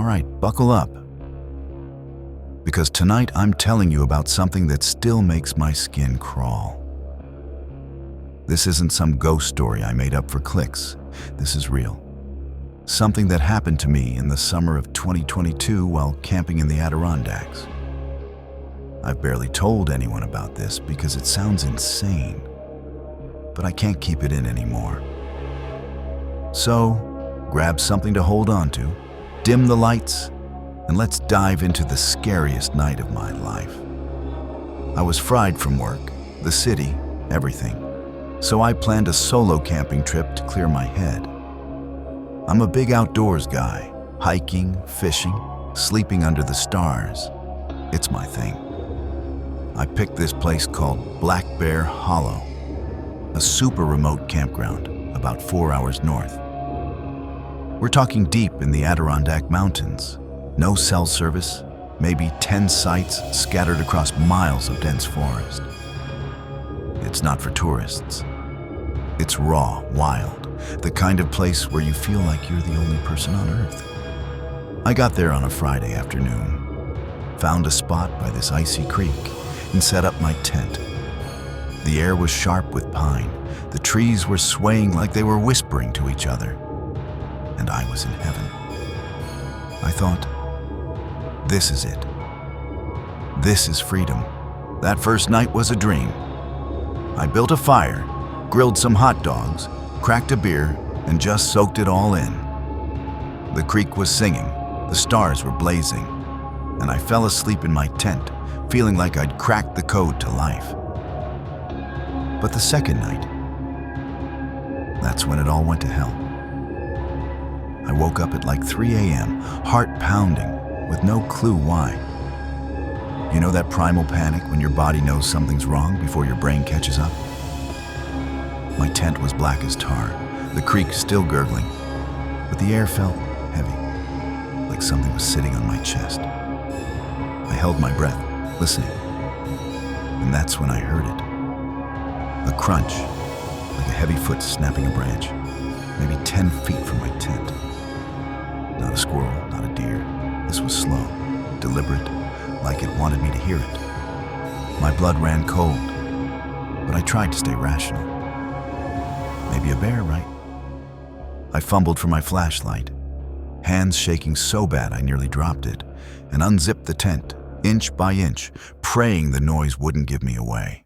right, buckle up. Because tonight I'm telling you about something that still makes my skin crawl. This isn't some ghost story I made up for clicks. This is real. Something that happened to me in the summer of 2022 while camping in the Adirondacks. I've barely told anyone about this because it sounds insane, but I can't keep it in anymore. So, grab something to hold on to, dim the lights, and let's dive into the scariest night of my life. I was fried from work, the city, everything. So I planned a solo camping trip to clear my head. I'm a big outdoors guy, hiking, fishing, sleeping under the stars. It's my thing. I picked this place called Black Bear Hollow, a super remote campground about 4 hours north. We're talking deep in the Adirondack Mountains. No cell service, maybe 10 sites scattered across miles of dense forest. It's not for tourists. It's raw, wild, the kind of place where you feel like you're the only person on Earth. I got there on a Friday afternoon, found a spot by this icy creek, and set up my tent. The air was sharp with pine. The trees were swaying like they were whispering to each other. And I was in heaven. I thought, this is it. This is freedom. That first night was a dream. I built a fire, grilled some hot dogs, cracked a beer, and just soaked it all in. The creek was singing, the stars were blazing, and I fell asleep in my tent, feeling like I'd cracked the code to life. But the second night, that's when it all went to hell. I woke up at like 3 a.m., heart pounding, with no clue why. You know that primal panic when your body knows something's wrong before your brain catches up? My tent was black as tar, the creek still gurgling, but the air felt heavy, like something was sitting on my chest. I held my breath, listening, and that's when I heard it. A crunch, like a heavy foot snapping a branch, maybe 10 feet from my tent. Not a squirrel, not a deer. This was slow, deliberate, like it wanted me to hear it. My blood ran cold, but I tried to stay rational. Maybe a bear, right? I fumbled for my flashlight, hands shaking so bad I nearly dropped it, and unzipped the tent, inch by inch, praying the noise wouldn't give me away.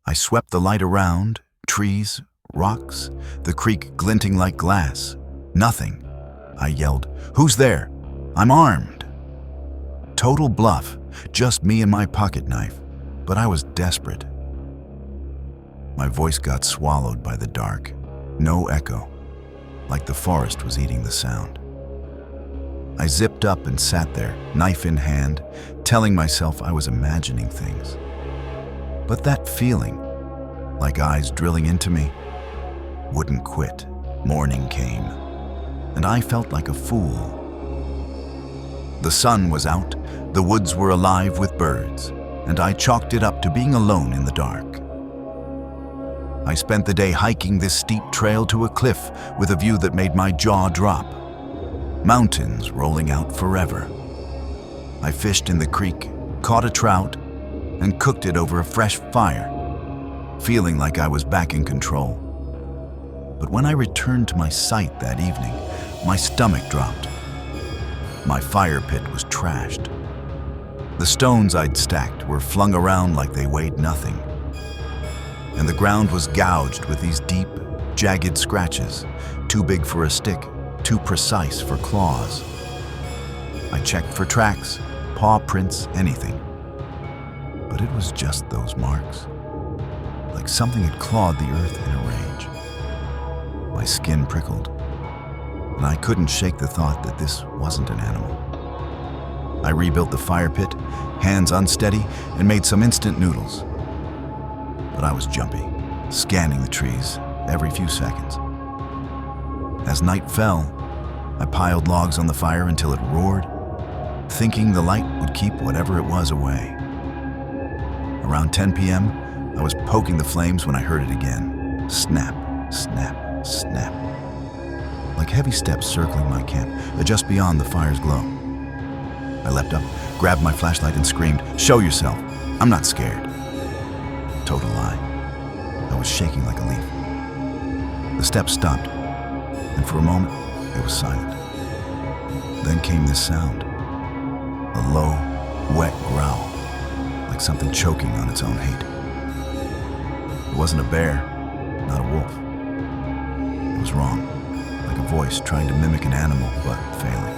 I swept the light around, trees, rocks, the creek glinting like glass. Nothing. I yelled, "Who's there? I'm armed." Total bluff, just me and my pocket knife, but I was desperate. My voice got swallowed by the dark, no echo, like the forest was eating the sound. I zipped up and sat there, knife in hand, telling myself I was imagining things. But that feeling, like eyes drilling into me, wouldn't quit. Morning came, and I felt like a fool. The sun was out, the woods were alive with birds, and I chalked it up to being alone in the dark. I spent the day hiking this steep trail to a cliff with a view that made my jaw drop. Mountains rolling out forever. I fished in the creek, caught a trout, and cooked it over a fresh fire, feeling like I was back in control. But when I returned to my site that evening, my stomach dropped. My fire pit was trashed. The stones I'd stacked were flung around like they weighed nothing. And the ground was gouged with these deep, jagged scratches, too big for a stick, too precise for claws. I checked for tracks, paw prints, anything. But it was just those marks, like something had clawed the earth in a rage. My skin prickled, and I couldn't shake the thought that this wasn't an animal. I rebuilt the fire pit, hands unsteady, and made some instant noodles. But I was jumpy, scanning the trees every few seconds. As night fell, I piled logs on the fire until it roared, thinking the light would keep whatever it was away. Around 10 p.m., I was poking the flames when I heard it again. Snap, snap, snap. like heavy steps circling my camp, just beyond the fire's glow. I leapt up, grabbed my flashlight and screamed, "Show yourself! I'm not scared." Total lie. I was shaking like a leaf. The steps stopped, and for a moment, it was silent. Then came this sound, a low, wet growl, like something choking on its own hate. It wasn't a bear, not a wolf. It was wrong, like a voice trying to mimic an animal, but failing.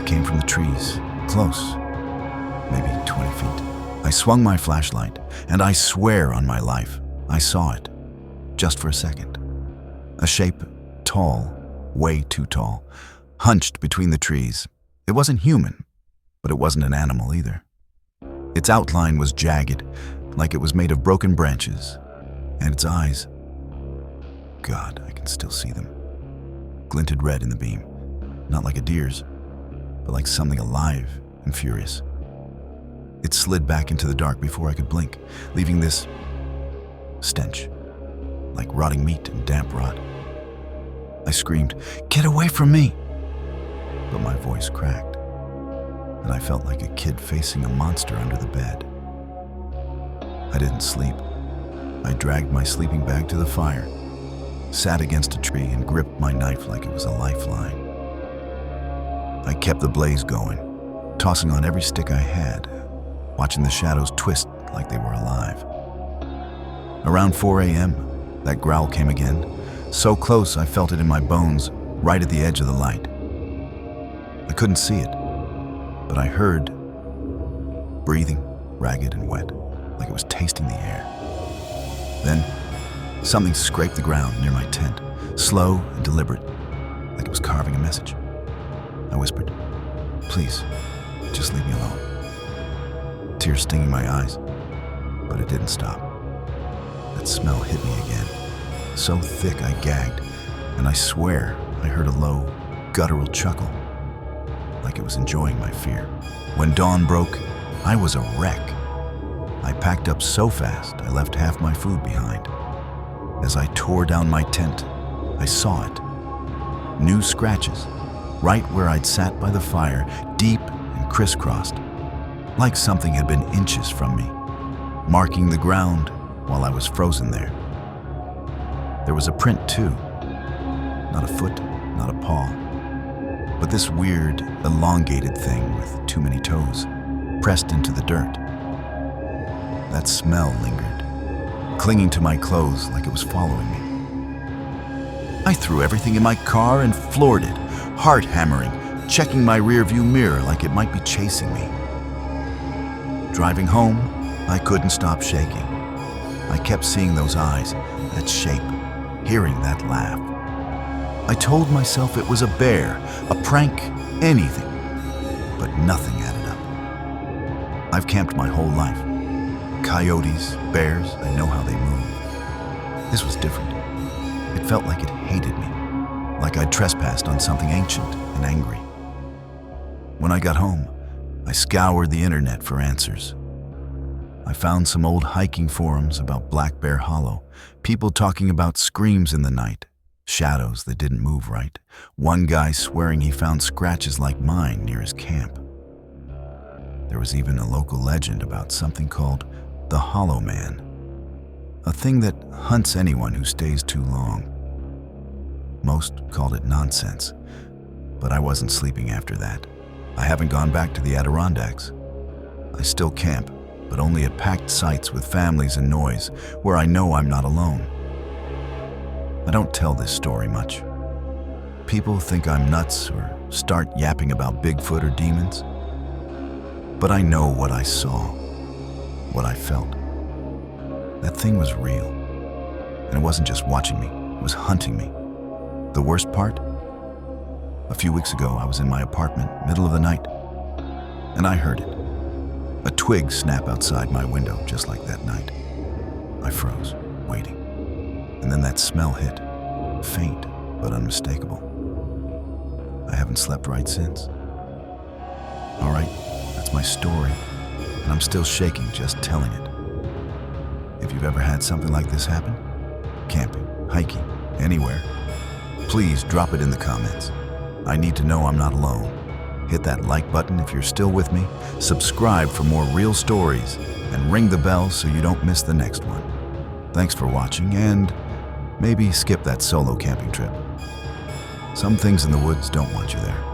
It came from the trees, close, maybe 20 feet. I swung my flashlight, and I swear on my life, I saw it, just for a second. A shape, tall, way too tall, hunched between the trees. It wasn't human, but it wasn't an animal either. Its outline was jagged, like it was made of broken branches, and its eyes, God, I can still see them, glinted red in the beam, not like a deer's, but like something alive and furious. It slid back into the dark before I could blink, leaving this stench, like rotting meat and damp rot. I screamed, "Get away from me!" But my voice cracked, and I felt like a kid facing a monster under the bed. I didn't sleep. I dragged my sleeping bag to the fire, sat against a tree, and gripped my knife like it was a lifeline. I kept the blaze going, tossing on every stick I had, watching the shadows twist like they were alive. Around 4 a.m., that growl came again, so close I felt it in my bones, right at the edge of the light. I couldn't see it, but I heard breathing, ragged and wet, like it was tasting the air. Then, something scraped the ground near my tent, slow and deliberate, like it was carving a message. I whispered, "Please, just leave me alone." Tears stinging my eyes, but it didn't stop. That smell hit me again, so thick I gagged, and I swear I heard a low, guttural chuckle, like it was enjoying my fear. When dawn broke, I was a wreck. I packed up so fast I left half my food behind. As I tore down my tent, I saw it. New scratches, right where I'd sat by the fire, deep and crisscrossed, like something had been inches from me, marking the ground while I was frozen there. There was a print too, not a foot, not a paw, but this weird, elongated thing with too many toes, pressed into the dirt. That smell lingered, clinging to my clothes like it was following me. I threw everything in my car and floored it, heart hammering, checking my rearview mirror like it might be chasing me. Driving home, I couldn't stop shaking. I kept seeing those eyes, that shape, hearing that laugh. I told myself it was a bear, a prank, anything, but nothing added up. I've camped my whole life. Coyotes, bears, I know how they move. This was different. It felt like it hated me, like I'd trespassed on something ancient and angry. When I got home, I scoured the internet for answers. I found some old hiking forums about Black Bear Hollow, people talking about screams in the night, shadows that didn't move right, one guy swearing he found scratches like mine near his camp. There was even a local legend about something called the Hollow Man, a thing that hunts anyone who stays too long. Most called it nonsense, but I wasn't sleeping after that. I haven't gone back to the Adirondacks. I still camp, but only at packed sites with families and noise, where I know I'm not alone. I don't tell this story much. People think I'm nuts or start yapping about Bigfoot or demons. But I know what I saw, what I felt. That thing was real, and it wasn't just watching me, it was hunting me. The worst part? A few weeks ago, I was in my apartment, middle of the night, and I heard it. A twig snap outside my window, just like that night. I froze, waiting. And then that smell hit, faint but unmistakable. I haven't slept right since. All right, that's my story, and I'm still shaking just telling it. If you've ever had something like this happen, camping, hiking, anywhere, Please drop it in the comments. I need to know I'm not alone. Hit that like button if you're still with me, subscribe for more real stories, and ring the bell so you don't miss the next one. Thanks for watching, and maybe skip that solo camping trip. Some things in the woods don't want you there.